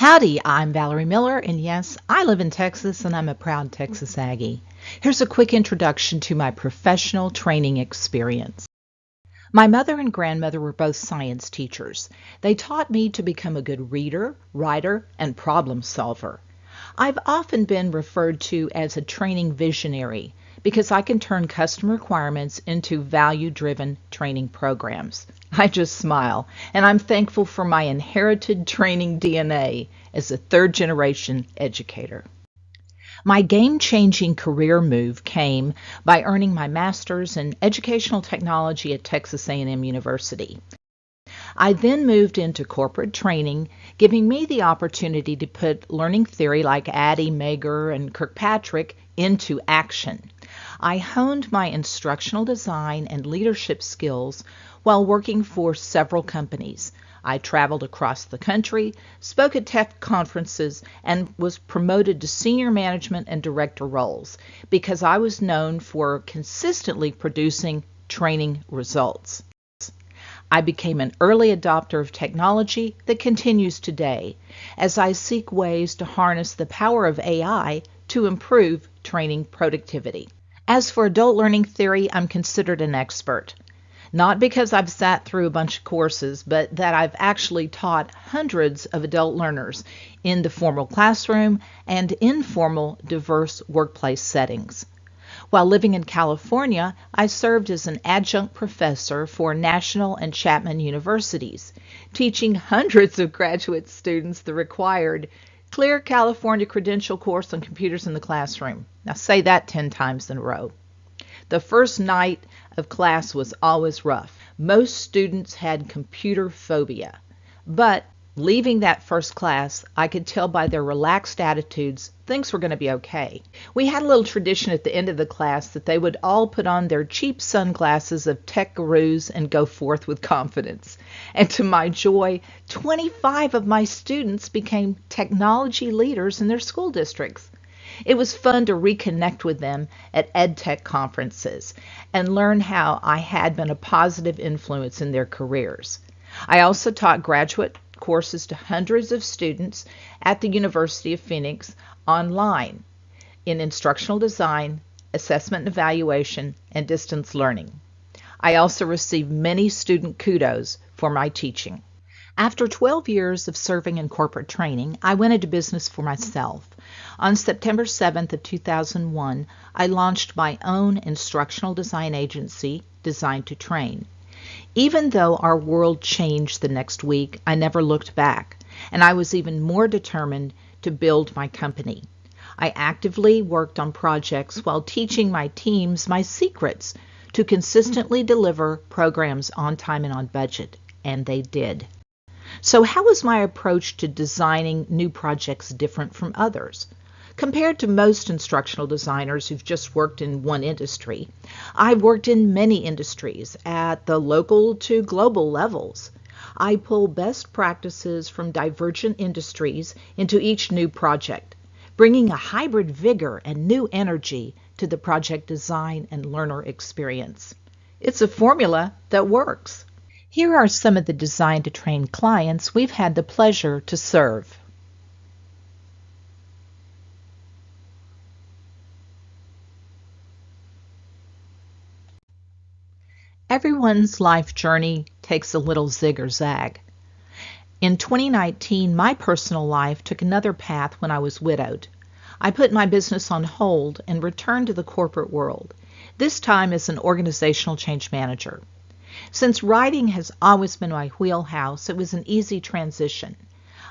Howdy, I'm Valerie Miller, and yes, I live in Texas, and I'm a proud Texas Aggie. Here's a quick introduction to my professional training experience. My mother and grandmother were both science teachers. They taught me to become a good reader, writer, and problem solver. I've often been referred to as a training visionary because I can turn customer requirements into value-driven training programs. I just smile, and I'm thankful for my inherited training DNA as a third-generation educator. My game-changing career move came by earning my master's in educational technology at Texas A&M University. I then moved into corporate training, giving me the opportunity to put learning theory like Addy, Mager, and Kirkpatrick into action. I honed my instructional design and leadership skills while working for several companies. I traveled across the country, spoke at tech conferences, and was promoted to senior management and director roles because I was known for consistently producing training results. I became an early adopter of technology that continues today as I seek ways to harness the power of AI to improve training productivity. As for adult learning theory, I'm considered an expert. Not because I've sat through a bunch of courses, but that I've actually taught hundreds of adult learners in the formal classroom and informal, diverse workplace settings. While living in California, I served as an adjunct professor for National and Chapman universities, teaching hundreds of graduate students the required Clear California Credential course on computers in the classroom. Now say that 10 times in a row. The first night of class was always rough. Most students had computer phobia, but leaving that first class, I could tell by their relaxed attitudes things were going to be okay. We had a little tradition at the end of the class that they would all put on their cheap sunglasses of tech gurus and go forth with confidence. And to my joy, 25 of my students became technology leaders in their school districts. It was fun to reconnect with them at EdTech conferences and learn how I had been a positive influence in their careers. I also taught graduate courses to hundreds of students at the University of Phoenix online in instructional design, assessment and evaluation, and distance learning. I also received many student kudos for my teaching. After 12 years of serving in corporate training, I went into business for myself. On September 7th of 2001, I launched my own instructional design agency, Design2Train. Even though our world changed the next week, I never looked back, and I was even more determined to build my company. I actively worked on projects while teaching my teams my secrets to consistently deliver programs on time and on budget, and they did. So how was my approach to designing new projects different from others? Compared to most instructional designers who've just worked in one industry, I've worked in many industries at the local to global levels. I pull best practices from divergent industries into each new project, bringing a hybrid vigor and new energy to the project design and learner experience. It's a formula that works. Here are some of the Design2Train clients we've had the pleasure to serve. Everyone's life journey takes a little zig or zag. In 2019, my personal life took another path when I was widowed. I put my business on hold and returned to the corporate world, this time as an organizational change manager. Since writing has always been my wheelhouse, it was an easy transition.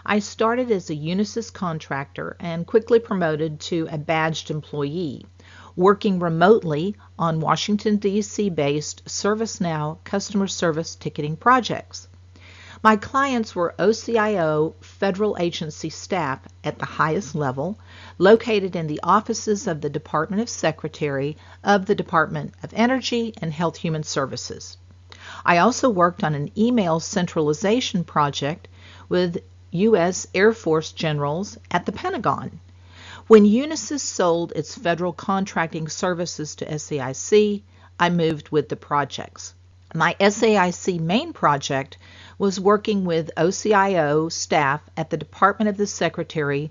I started as a Unisys contractor and quickly promoted to a badged employee, working remotely on Washington, D.C.-based ServiceNow customer service ticketing projects. My clients were OCIO federal agency staff at the highest level, located in the offices of the Department of Secretary of the Department of Energy and Health Human Services. I also worked on an email centralization project with U.S. Air Force generals at the Pentagon. When Unisys sold its federal contracting services to SAIC, I moved with the projects. My SAIC main project was working with OCIO staff at the Department of the Secretary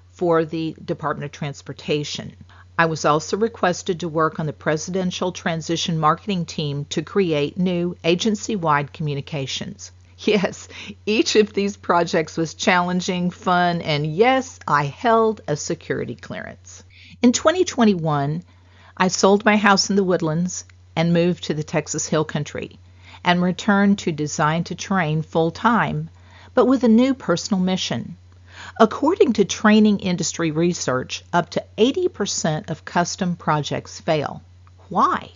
for the Department of Transportation. I was also requested to work on the Presidential Transition Marketing Team to create new agency-wide communications. Yes, each of these projects was challenging, fun, and yes, I held a security clearance. In 2021, I sold my house in the Woodlands and moved to the Texas Hill Country and returned to Design2Train full-time, but with a new personal mission. According to training industry research, up to 80% of custom projects fail. Why?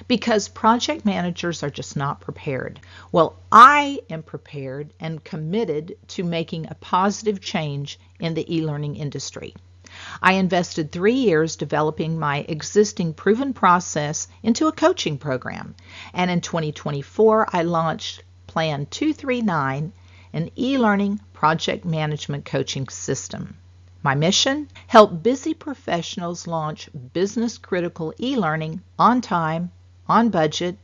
Because project managers are just not prepared. Well, I am prepared and committed to making a positive change in the e-learning industry. I invested 3 years developing my existing proven process into a coaching program, and in 2024 I launched PLAN239, an e-learning project management coaching system. My mission? Help busy professionals launch business-critical e-learning on time, on budget,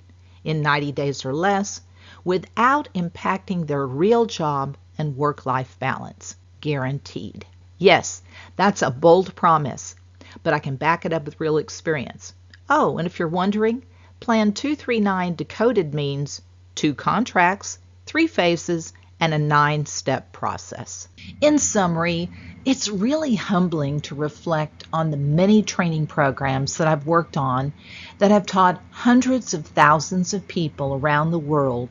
in 90 days or less, without impacting their real job and work-life balance. Guaranteed. Yes, that's a bold promise, but I can back it up with real experience. Oh, and if you're wondering, PLAN239 decoded means 2 contracts, 3 phases, and a 9-step process. In summary, it's really humbling to reflect on the many training programs that I've worked on that have taught hundreds of thousands of people around the world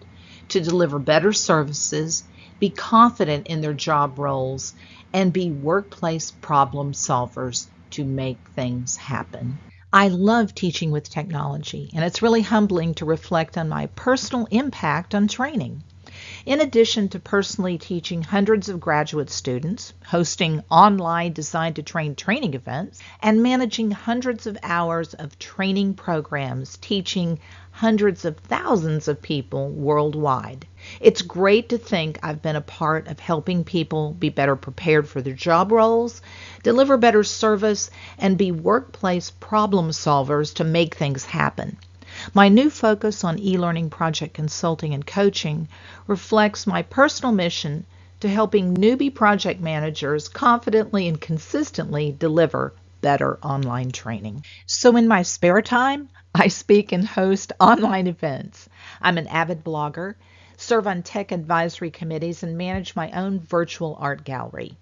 to deliver better services, be confident in their job roles, and be workplace problem solvers to make things happen. I love teaching with technology, and it's really humbling to reflect on my personal impact on training. In addition to personally teaching hundreds of graduate students, hosting online Design2Train training events, and managing hundreds of hours of training programs teaching hundreds of thousands of people worldwide, it's great to think I've been a part of helping people be better prepared for their job roles, deliver better service, and be workplace problem solvers to make things happen. My new focus on e-learning project consulting and coaching reflects my personal mission to helping newbie project managers confidently and consistently deliver better online training. So in my spare time, I speak and host online events. I'm an avid blogger, serve on tech advisory committees, and manage my own virtual art gallery.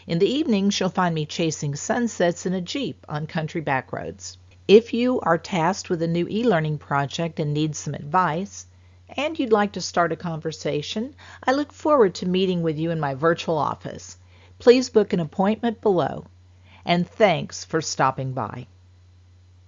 In the evenings, you'll find me chasing sunsets in a Jeep on country back roads. If you are tasked with a new e-learning project and need some advice, and you'd like to start a conversation, I look forward to meeting with you in my virtual office. Please book an appointment below. And thanks for stopping by.